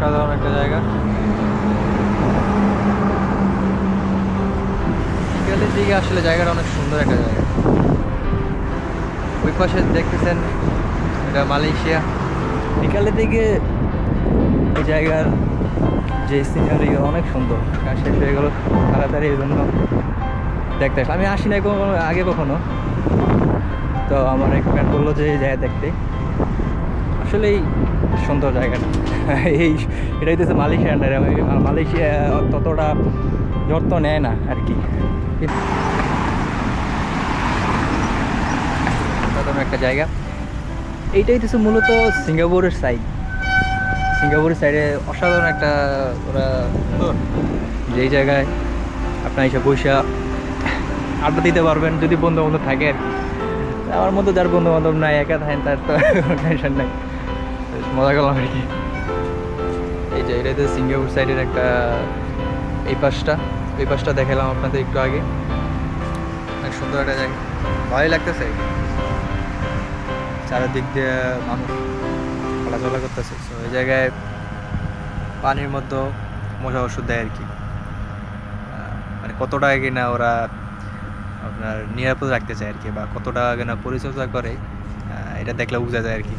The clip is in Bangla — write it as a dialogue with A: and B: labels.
A: অসাধারণ একটা জায়গা। বিকেলের দিকে আসলে জায়গাটা অনেক সুন্দর একটা জায়গা। ওই পাশে দেখতেছেন এটা মালয়েশিয়া। বিকালের দিকে এই জায়গার যে সিনারি অনেক সুন্দর। কাজ শেষ হয়ে গেল তাড়াতাড়ি, এই জন্য দেখতে আসলাম। আমি আসি নাই কখনো আগে কখনো, তো আমার এক ফ্রেন্ড বললো যে এই জায়গা দেখতে আসলেই সুন্দর জায়গাটা। এই এটা হইতেছে মালয়েশিয়া আন্ডারে। মালয়েশিয়া ততটা যত্ন নেয় না আর কি। অন্যতম একটা জায়গা। এইটাই হইতেছে মূলত সিঙ্গাপুরের সাইড। সিঙ্গাপুরের সাইডে অসাধারণ একটা ওরা যেই জায়গায় আপনার এসে বৈশা আড্ডা দিতে পারবেন যদি বন্ধু বান্ধব থাকে আর কি। আমার মতো যার বন্ধু বান্ধব নাই, একা থাকেন, তার তো টেনশন নাই, মজা করলাম আর কি। এই যে এটা তো সিঙ্গাপুর সাইডের একটা এই পাশটা দেখালাম আপনাদের একটু আগে। অনেক সুন্দর একটা জায়গা, ভালোই লাগতেছে। চারিদিক দিয়ে মানুষ চলাচলা করতেছে। তো এই জায়গায় পানির মধ্যে মশা ওষুধ দেয় আর কি। মানে কত টাকা কিনা ওরা আপনার নিরাপদ রাখতে চায় আর কি, বা কত টাকা কিনা পরিচর্যা করে, এটা দেখলে বোঝা যায় আর কি।